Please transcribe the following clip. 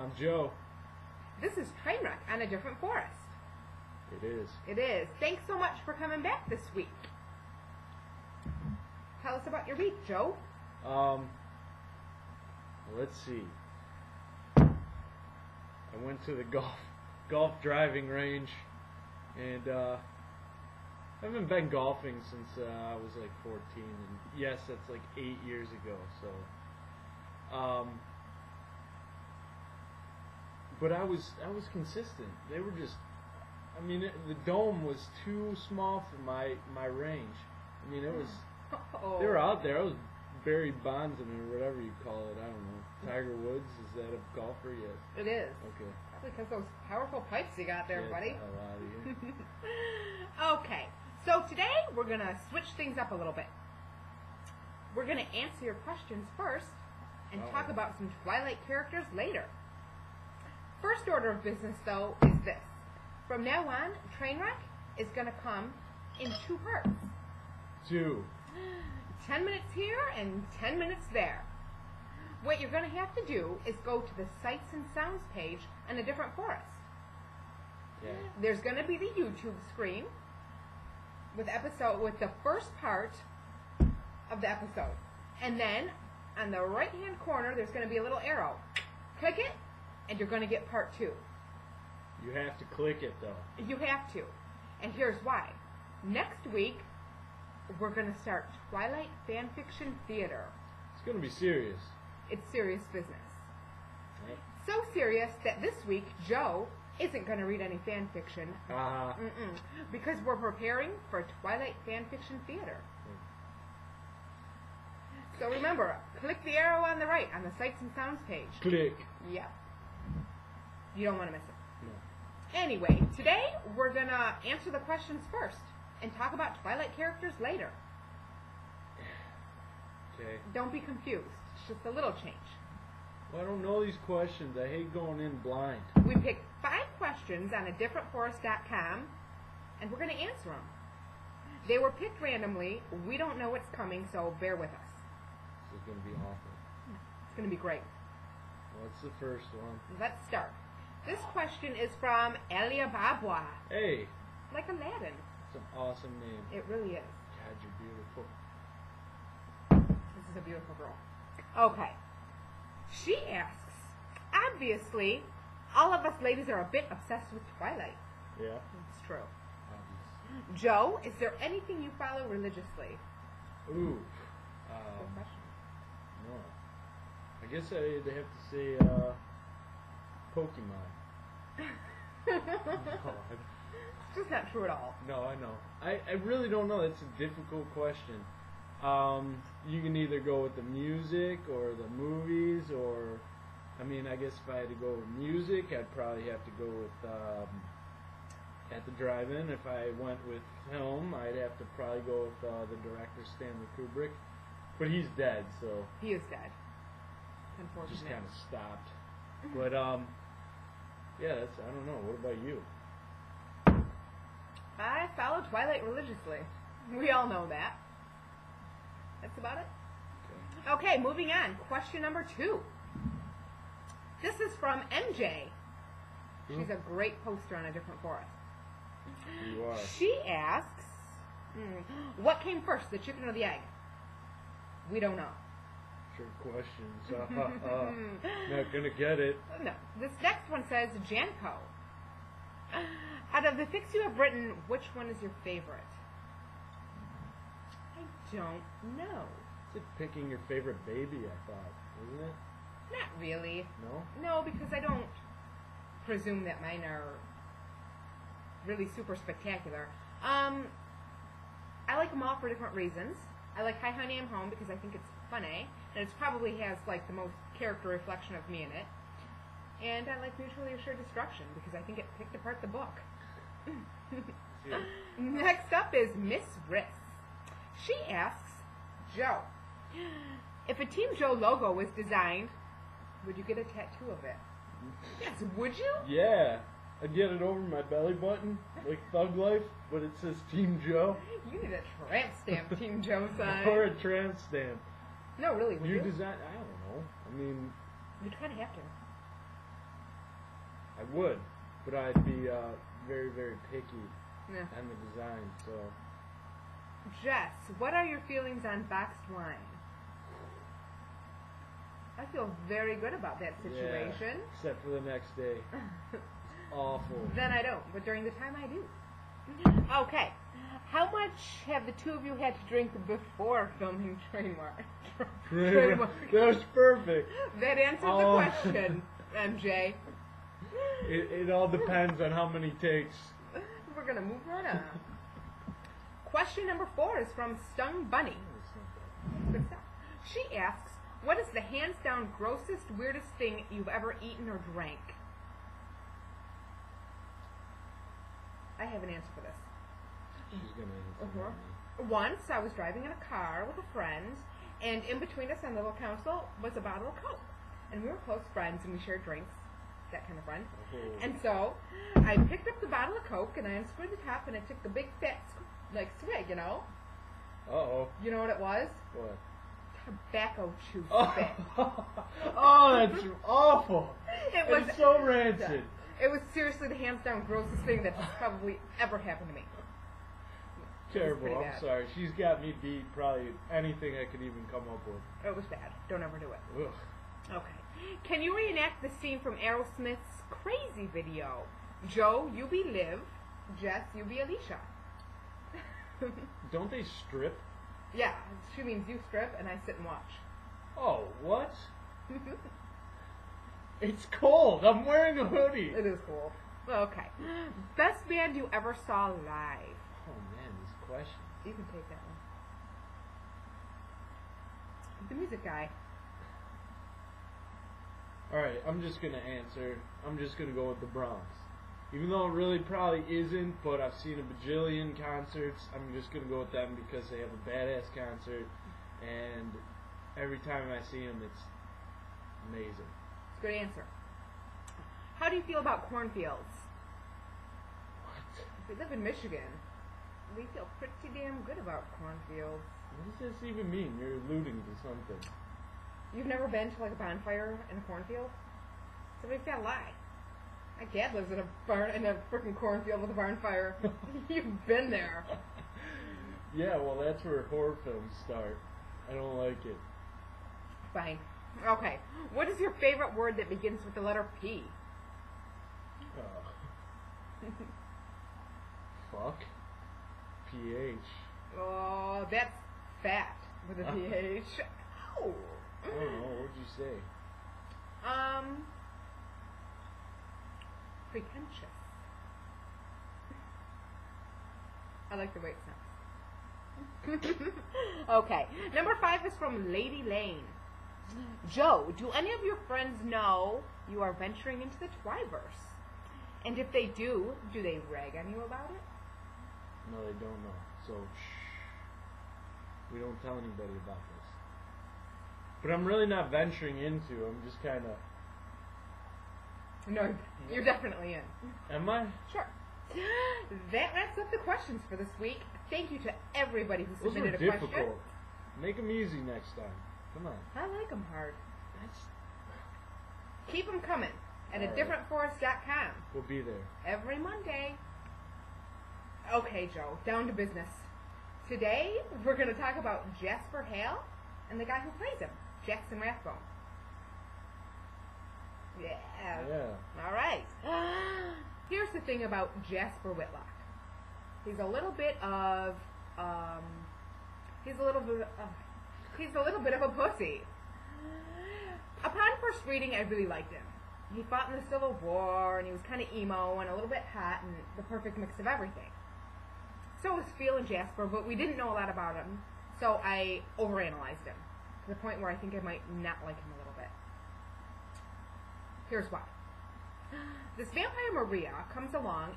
I'm Joe. This is Trainwreck on a different forest. It is. It is. Thanks so much for coming back this week. Tell us about your week, Joe. Let's see. I went to the golf driving range, and I haven't been golfing since I was like 14, and yes, that's like 8 years ago. So, but I was consistent. They were just, I mean, the dome was too small for my range. I mean, it was. They were out there. I was Barry Bondsman or whatever you call it. I don't know. Tiger Woods, is that a golfer? Yes. It is. Okay. Probably because those powerful pipes you got there, buddy. Get the hell out of here. Okay. So today we're going to switch things up a little bit. We're going to answer your questions first and talk about some Twilight characters later. First order of business, though, is this. From now on, Trainwreck is going to come in 2 parts. 2. 10 minutes here and 10 minutes there. What you're going to have to do is go to the Sights and Sounds page on a different forest. Yeah. There's going to be the YouTube screen with the first part of the episode. And then on the right-hand corner, there's going to be a little arrow. Click it, and you're going to get part 2. You have to click it, though. You have to. And here's why. Next week, we're going to start Twilight Fanfiction Theater. It's going to be serious. It's serious business. Right. So serious that this week, Joe isn't going to read any fan fiction. Because we're preparing for Twilight Fanfiction Theater. So remember, click the arrow on the right on the Sights and Sounds page. Click. Yep. You don't want to miss it. No. Anyway, today we're going to answer the questions first and talk about Twilight characters later. Okay. Don't be confused. It's just a little change. Well, I don't know these questions. I hate going in blind. We picked 5 questions on adifferentforest.com, and we're going to answer them. They were picked randomly. We don't know what's coming, so bear with us. This is going to be awful. It's going to be great. What's the first one? Let's start. This question is from Elia Babwa. Hey. Like Aladdin. It's an awesome name. It really is. God, you're beautiful. This is a beautiful girl. Okay. She asks, obviously, all of us ladies are a bit obsessed with Twilight. Yeah. It's true. Obvious. Joe, is there anything you follow religiously? Ooh. Good question. No. I guess I'd have to say Pokemon. It's just not true at all. No, I know. I really don't know. That's a difficult question. You can either go with the music or the movies, or, I mean, I guess if I had to go with music, I'd probably have to go with at the drive-in. If I went with film, I'd have to probably go with the director Stanley Kubrick. But he's dead, so He is dead. Unfortunately. just kind of stopped. But yeah, that's, I don't know. What about you? I follow Twilight religiously. We all know that. That's about it. Okay, moving on. Question number 2. This is from MJ. She's a great poster on a different forest. You are. She asks, what came first, the chicken or the egg? We don't know. Trick questions. Not gonna get it. No. This next one says, Janko. Out of the fics you have written, which one is your favorite? I don't know. It's like picking your favorite baby, I thought, isn't it? Not really. No? No, because I don't presume that mine are really super spectacular. I like them all for different reasons. I like Hi Honey I'm Home because I think it's funny, and it probably has like the most character reflection of me in it. And I like Mutually Assured Destruction because I think it picked apart the book. Next up is Miss Riss. She asks, Joe, if a Team Joe logo was designed, would you get a tattoo of it? Yes, would you? Yeah. I'd get it over my belly button, like Thug Life, but it says Team Joe. You need a tramp stamp Team Joe sign. Or a tramp stamp. No, really, would you? You design, I don't know. I mean... You'd kind of have to. I would, but I'd be very, very picky Yeah. on the design. So Jess, what are your feelings on boxed wine? I feel very good about that situation. Yeah, except for the next day. It's awful. Then I don't, but during the time I do. Okay. How much have the two of you had to drink before filming Trainwreck? That was perfect. That answers the question, MJ. It all depends on how many takes. We're going to move right on. Question number 4 is from Stung Bunny. Good stuff. She asks, what is the hands down grossest, weirdest thing you've ever eaten or drank? I have an answer for this. She's going to answer me. Once I was driving in a car with a friend, and in between us on the little console was a bottle of Coke. And we were close friends and we shared drinks, that kind of friend. Oh. And so I picked up the bottle of Coke and I unscrewed the top and I took the big fat swig, you know? Uh-oh. You know what it was? What? Tobacco chew spit. Oh, that's awful. It's so rancid. It was seriously the hands down grossest thing that's probably ever happened to me. Terrible. I'm sorry. She's got me beat probably anything I could even come up with. It was bad. Don't ever do it. Ugh. Okay. Can you reenact the scene from Aerosmith's Crazy video? Joe, you be Liv. Jess, you be Alicia. Don't they strip? Yeah, she means you strip and I sit and watch. Oh, what? It's cold. I'm wearing a hoodie. It is cool. Okay. Best band you ever saw live? Oh man, these questions. You can take that one. The music guy. Alright, I'm just gonna answer. I'm just gonna go with the Bronx. Even though it really probably isn't, but I've seen a bajillion concerts. I'm just gonna go with them because they have a badass concert, and every time I see them, it's amazing. It's a good answer. How do you feel about cornfields? What? We live in Michigan. We feel pretty damn good about cornfields. What does this even mean? You're alluding to something. You've never been to like a bonfire in a cornfield? Somebody's gotta lie. My dad lives in a freaking cornfield with a bonfire. You've been there. Yeah, well, that's where horror films start. I don't like it. Fine. Okay. What is your favorite word that begins with the letter P? Fuck. PH. Oh, that's fat with a PH. Oh. I don't know. What'd you say? Pretentious. I like the way it sounds. Okay. Number 5 is from Lady Lane. Joe, do any of your friends know you are venturing into the Twiverse? And if they do they rag on you about it? No, they don't know. So, shh. We don't tell anybody about this. But I'm really not venturing into. I'm just kind of... No, you're definitely in. Am I? Sure. That wraps up the questions for this week. Thank you to everybody who Those submitted were a difficult. question. Make them easy next time. Come on. I like them hard. That's... Keep them coming at All right. adifferentforest.com. We'll be there. Every Monday. Okay, Joe, down to business. Today, we're going to talk about Jasper Hale and the guy who plays him, Jackson Rathbone. Yeah. Yeah. All right. Here's the thing about Jasper Whitlock. He's a little bit of he's a little bit of a pussy. Upon first reading, I really liked him. He fought in the Civil War, and he was kind of emo and a little bit hot and the perfect mix of everything. So was Phil and Jasper, but we didn't know a lot about him, so I overanalyzed him to the point where I think I might not like him a little bit. Here's why. This vampire Maria comes along